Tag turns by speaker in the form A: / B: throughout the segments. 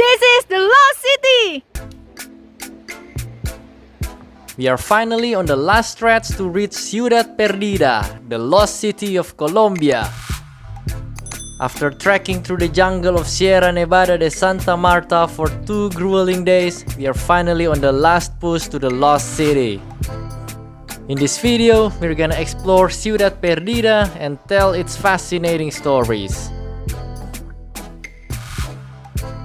A: This is the Lost City!
B: We are finally on the last stretch to reach Ciudad Perdida, the Lost City of Colombia. After trekking through the jungle of Sierra Nevada de Santa Marta for 2 grueling days, we are finally on the last push to the Lost City. In this video, we're gonna explore Ciudad Perdida and tell its fascinating stories.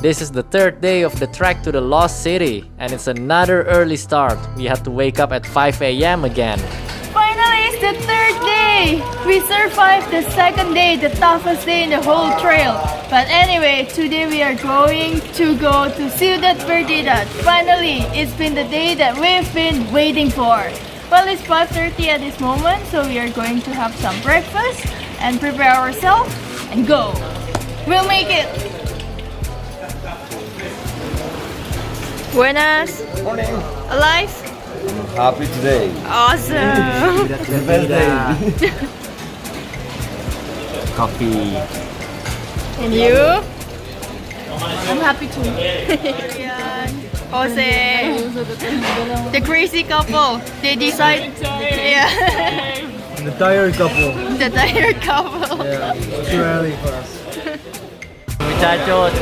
B: This is the 3rd day of the trek to the Lost City, and it's another early start. We had to wake up at 5 AM again.
A: Finally, it's the 3rd day! We survived the 2nd day, the toughest day in the whole trail. But anyway, today we are going to go to Ciudad Perdida. Finally, it's been the day that we've been waiting for. Well, it's 5:30 at this moment, so we are going to have some breakfast and prepare ourselves and go. We'll make it! Buenas!
C: Morning.
A: Alive?
C: Happy today.
A: Awesome!
C: The best day.
B: Coffee.
A: And you? I'm happy too. Jose, the crazy couple. They decide. Yeah.
C: The tired couple.
A: The tired couple.
C: Yeah, it's too early for us.
B: Muchachos,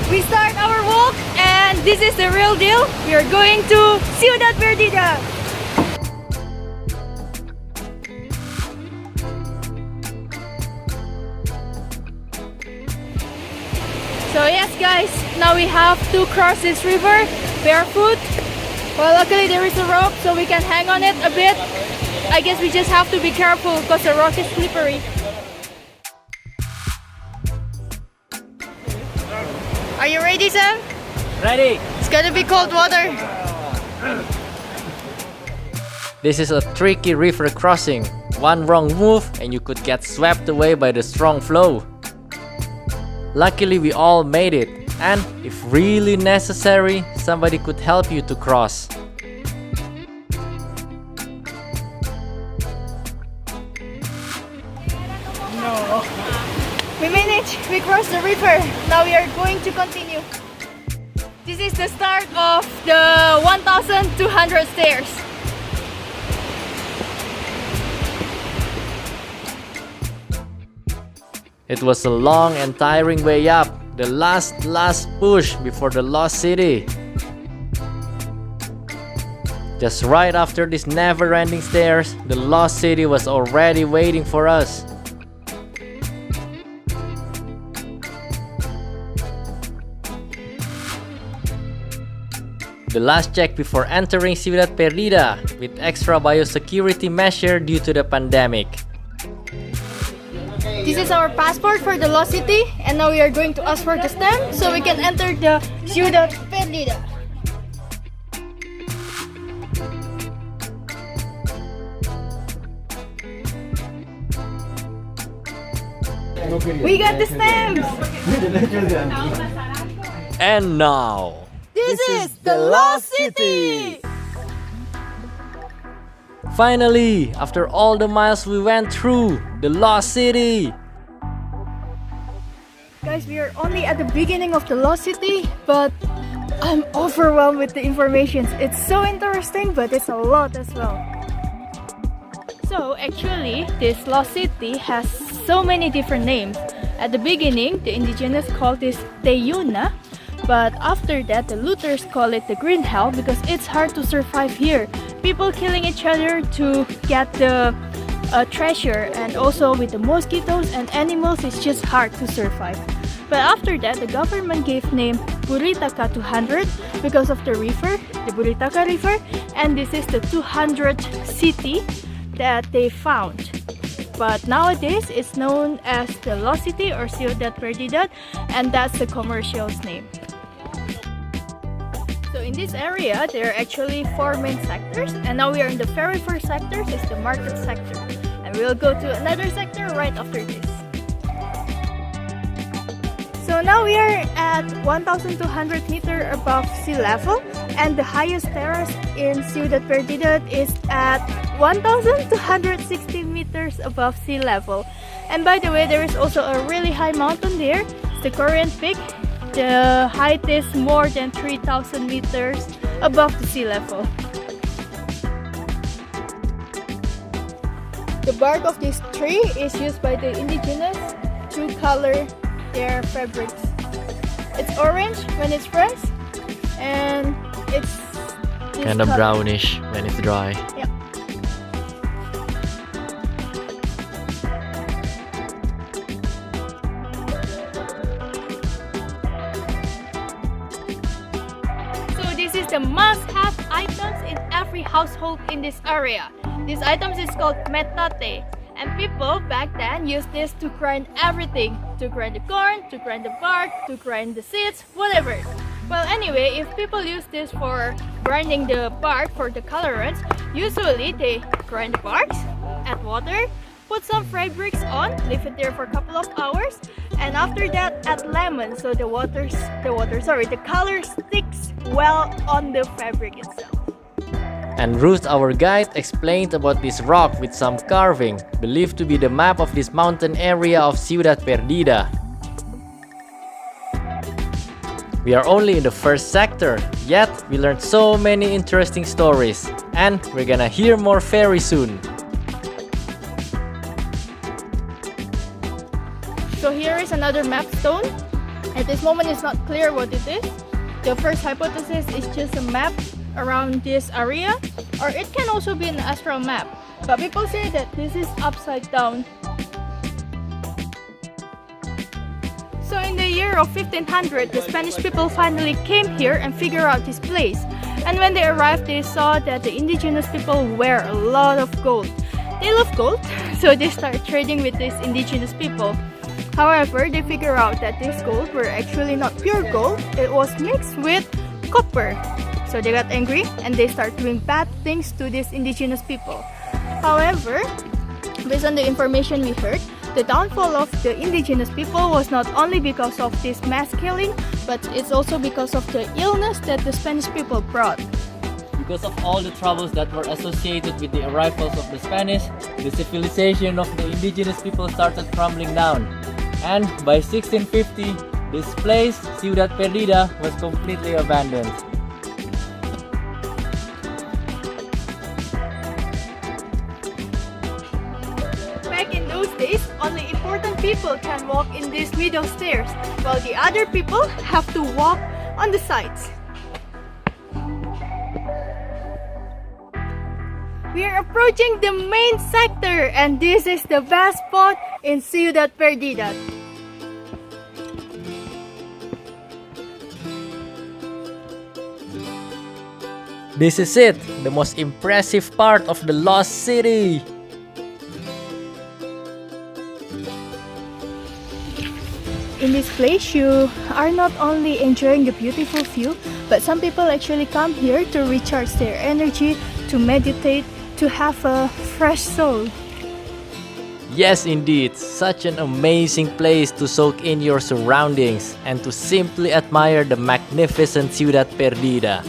A: We start our walk, and this is the real deal. We are going to Ciudad Perdida. So yes guys, now we have to cross this river barefoot. Well, luckily there is a rope so we can hang on it a bit. I guess we just have to be careful because the rock is slippery. Are you ready, Sam?
B: ready!
A: It's gonna be cold water.
B: This is a tricky river crossing. One wrong move and you could get swept away by the strong flow. Luckily we all made it, and if really necessary, somebody could help you to cross.
A: We managed! We crossed the river. Now we are going to continue. This is the start of the 1,200 stairs.
B: It was a long and tiring way up, the last push before the Lost City. Just right after these never-ending stairs, the Lost City was already waiting for us. The last check before entering Ciudad Perdida, with extra biosecurity measure due to the pandemic.
A: This is our passport for the Lost City, and now we are going to ask for the stamp so we can enter the Ciudad Perdida. We got the stamps!
B: And now,
A: This is the Lost City!
B: finally, after all the miles we went through, the Lost City!
A: Guys, we are only at the beginning of the Lost City, but I'm overwhelmed with the information. It's so interesting, but it's a lot as well. So actually, this Lost City has so many different names. At the beginning, the indigenous called this Teyuna, but after that, the looters call it the Green Hell because it's hard to survive here. People killing each other to get the treasure, and also with the mosquitoes and animals, it's just hard to survive. But after that, the government gave name Buritaka 200 because of the river, the Buritaka River, and this is the 200th city that they found. But nowadays, it's known as the Lost City or Ciudad Perdida, and that's the commercial's name. So in this area, there are actually 4 main sectors, and now we are in the very first sector, it's the market sector. And we'll go to another sector right after this. So now we are at 1,200 meters above sea level, and the highest terrace in Ciudad Perdida is at 1,260 meters above sea level. And by the way, there is also a really high mountain there. It's the Korean Peak. The height is more than 3,000 meters above the sea level. The bark of this tree is used by the indigenous to color their fabrics. It's orange when it's fresh, and it's
B: Kind of brownish when it's dry.
A: Yeah. So this is the must-have items in every household in this area. These items is called metate, and people back then used this to grind everything. To grind the corn, to grind the bark, to grind the seeds, whatever. Well, anyway, if people use this for grinding the bark for the colorants, usually they grind the barks, add water, put some fabrics on, leave it there for a couple of hours, and after that add lemon so the color sticks well on the fabric itself.
B: And Ruth, our guide, explained about this rock with some carving, believed to be the map of this mountain area of Ciudad Perdida. We are only in the first sector, yet we learned so many interesting stories, and we're gonna hear more very soon.
A: So here is another map stone. At this moment it's not clear what it is. The first hypothesis is just a map around this area, or it can also be an astral map. But people say that this is upside down. So in the year of 1500, the Spanish people finally came here and figured out this place. And when they arrived, they saw that the indigenous people wear a lot of gold. They love gold, so they started trading with these indigenous people. However, they figured out that this gold were actually not pure gold, it was mixed with copper. So they got angry and they started doing bad things to these indigenous people. However, based on the information we heard, the downfall of the indigenous people was not only because of this mass killing, but it's also because of the illness that the Spanish people brought.
B: Because of all the troubles that were associated with the arrivals of the Spanish, the civilization of the indigenous people started crumbling down. And by 1650, this place, Ciudad Perdida, was completely abandoned.
A: Back in those days, only important people can walk in these middle stairs, while the other people have to walk on the sides. We are approaching the main sector, and this is the best spot in Ciudad Perdida.
B: This is it, the most impressive part of the Lost City.
A: In this place, you are not only enjoying the beautiful view, but some people actually come here to recharge their energy, to meditate, to have a fresh soul.
B: Yes, indeed, such an amazing place to soak in your surroundings and to simply admire the magnificent Ciudad Perdida.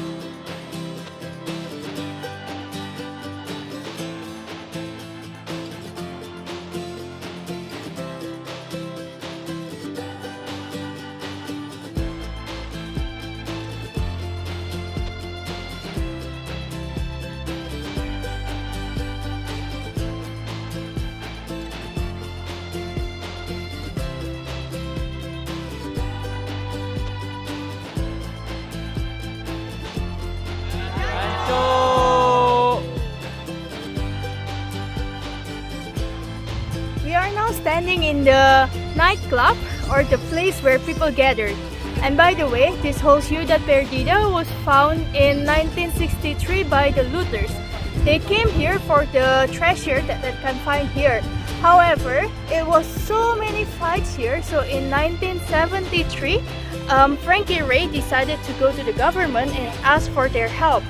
A: We are now standing in the nightclub, or the place where people gathered. And by the way, this whole Ciudad Perdida was found in 1963 by the looters. They came here for the treasure that they can find here. However, it was so many fights here, so in 1973, Frankie Ray decided to go to the government and ask for their help.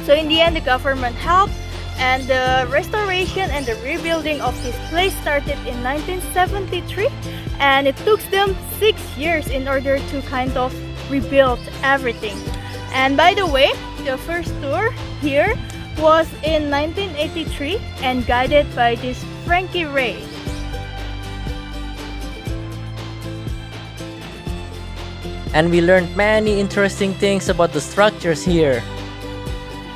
A: So in the end, the government helped, and the restoration and the rebuilding of this place started in 1973, and it took them 6 years in order to kind of rebuild everything. And by the way, the first tour here was in 1983 and guided by this Frankie Ray.
B: And we learned many interesting things about the structures here.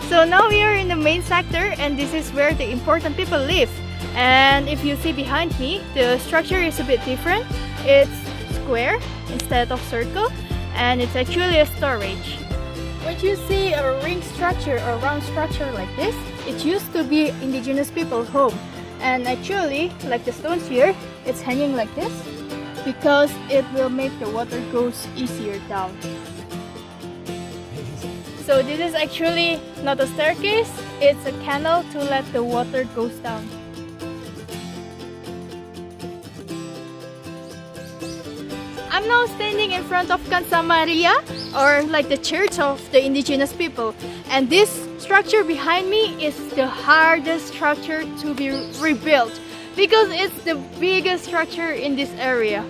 A: So now we are in the main sector, and this is where the important people live. And if you see behind me, the structure is a bit different. It's square instead of circle, and it's actually a storage. When you see a ring structure or round structure like this, it used to be indigenous people's home. And actually, like the stones here, it's hanging like this because it will make the water goes easier down. So this is actually not a staircase, it's a canal to let the water goes down. I'm now standing in front of Cansa Maria, or like the church of the indigenous people. And this structure behind me is the hardest structure to be rebuilt because it's the biggest structure in this area.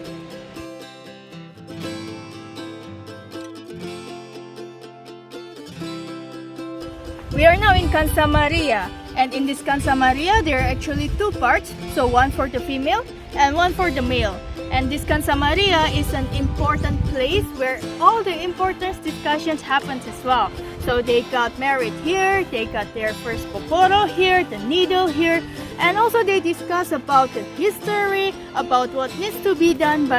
A: We are now in Cansa Maria, and in this Cansa Maria there are actually two parts, so one for the female and one for the male. And this Cansa Maria is an important place where all the importance discussions happens as well. So they got married here, they got their first poporo here, the needle here, and also they discuss about the history, about what needs to be done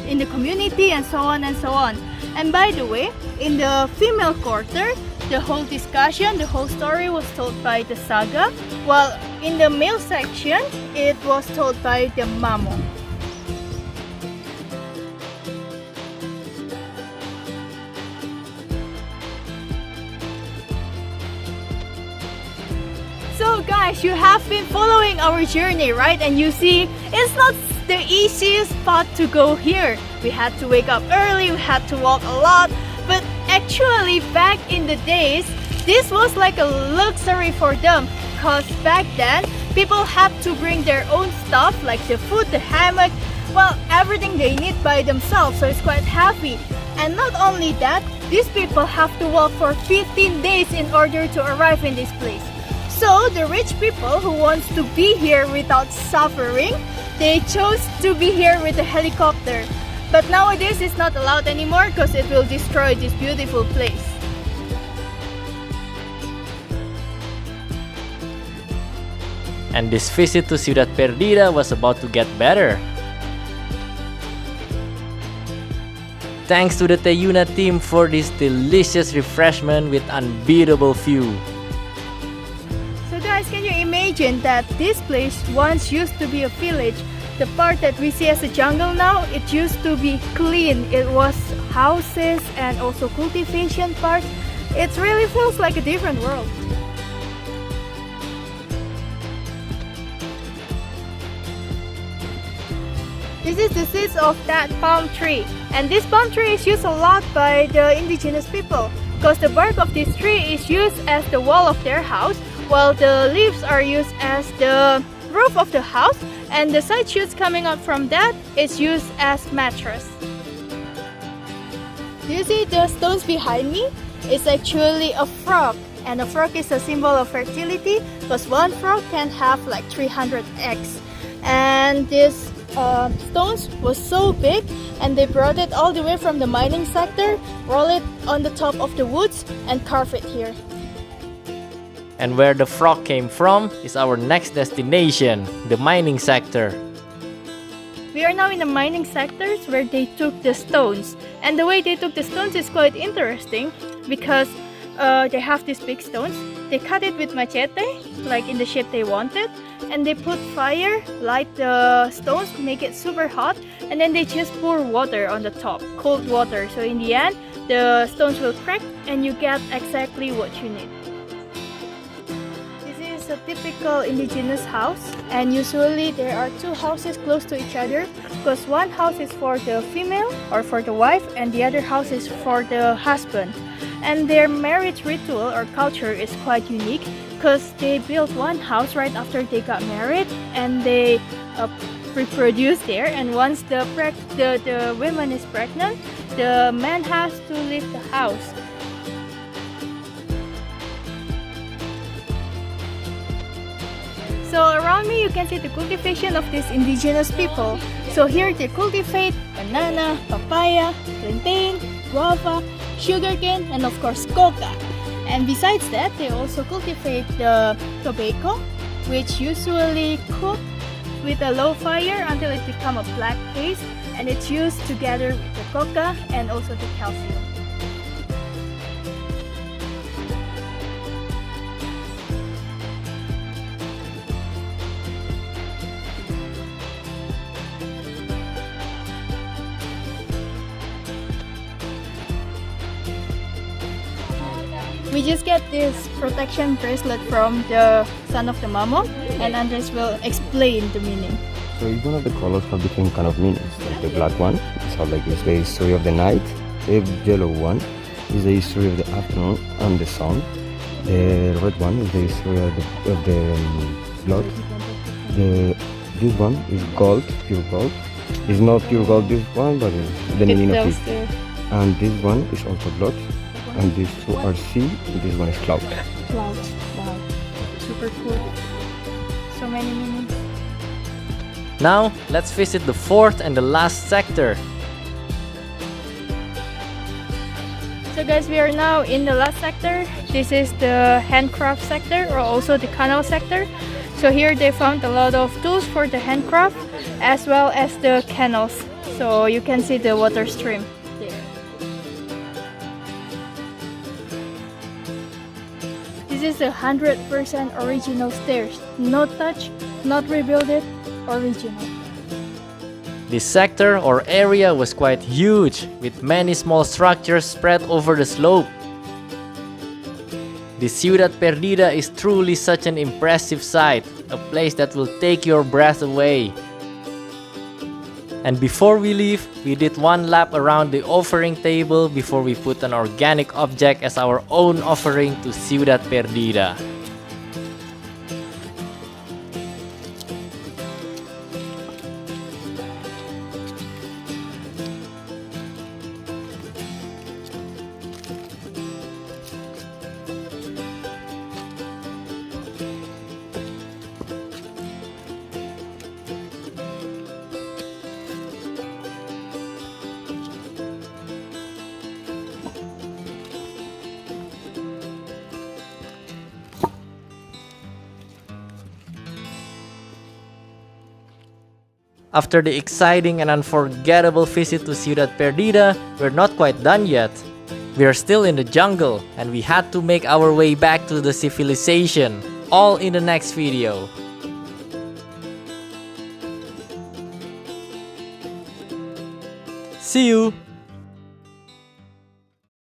A: in the community, and so on and so on. And by the way, in the female quarter, the whole discussion, the whole story was told by the saga, while in the male section, it was told by the mamo. So guys, you have been following our journey, right? And you see, it's not the easiest spot to go here. We had to wake up early, we had to walk a lot, but actually back in the days, this was like a luxury for them, because back then, people had to bring their own stuff like the food, the hammock, well, everything they need by themselves, so it's quite heavy. And not only that, these people have to walk for 15 days in order to arrive in this place. So the rich people who wants to be here without suffering, they chose to be here with a helicopter. But nowadays it's not allowed anymore because it will destroy this beautiful place.
B: And this visit to Ciudad Perdida was about to get better. Thanks to the Teyuna team for this delicious refreshment with unbeatable view.
A: Guys, can you imagine that this place once used to be a village? The part that we see as a jungle now, it used to be clean. It was houses and also cultivation parts. It really feels like a different world. This is the seeds of that palm tree. And this palm tree is used a lot by the indigenous people because the bark of this tree is used as the wall of their house, while the leaves are used as the roof of the house, and the side shoots coming out from that is used as mattress. Do you see the stones behind me? It's actually a frog, and a frog is a symbol of fertility because one frog can have like 300 eggs. And this stones was so big, and they brought it all the way from the mining sector, roll it on the top of the woods, and carve it here.
B: And where the frog came from is our next destination, the mining sector.
A: We are now in the mining sectors where they took the stones. And the way they took the stones is quite interesting because they have these big stones. They cut it with machete, like in the shape they wanted. And they put fire, light the stones, make it super hot. And then they just pour water on the top, cold water. So in the end, the stones will crack and you get exactly what you need. A typical indigenous house, and usually there are two houses close to each other because one house is for the female or for the wife and the other house is for the husband. And their marriage ritual or culture is quite unique because they built one house right after they got married and they reproduce there, and once the woman is pregnant, the man has to leave the house. So around me you can see the cultivation of these indigenous people. So here they cultivate banana, papaya, plantain, guava, sugarcane, and of course coca. And besides that, they also cultivate the tobacco, which usually cook with a low fire until it becomes a black paste, and it's used together with the coca and also the calcium. We just get this protection bracelet from the son of the mamo, and Andres will explain the meaning.
D: So each one of the colors have different kind of meanings. Like the black one is how like it's the history of the night. The yellow one is the history of the afternoon and the sun. The red one is the history of the blood. This one is gold, pure gold. It's not pure gold this one, but it's the meaning of it. And this one is also blood. And these two are sea, and this one is cloud.
A: Cloud, wow, super cool. So many meanings.
B: Now, let's visit the fourth and the last sector.
A: So guys, we are now in the last sector. This is the handcraft sector, or also the canal sector. So here they found a lot of tools for the handcraft, as well as the canals. So you can see the water stream there. This is 100% original stairs. No touch, not rebuilt it, original.
B: This sector or area was quite huge, with many small structures spread over the slope. The Ciudad Perdida is truly such an impressive sight, a place that will take your breath away. And before we leave, we did one lap around the offering table before we put an organic object as our own offering to Ciudad Perdida. After the exciting and unforgettable visit to Ciudad Perdida, we're not quite done yet. We are still in the jungle, and we had to make our way back to the civilization, all in the next video. See you!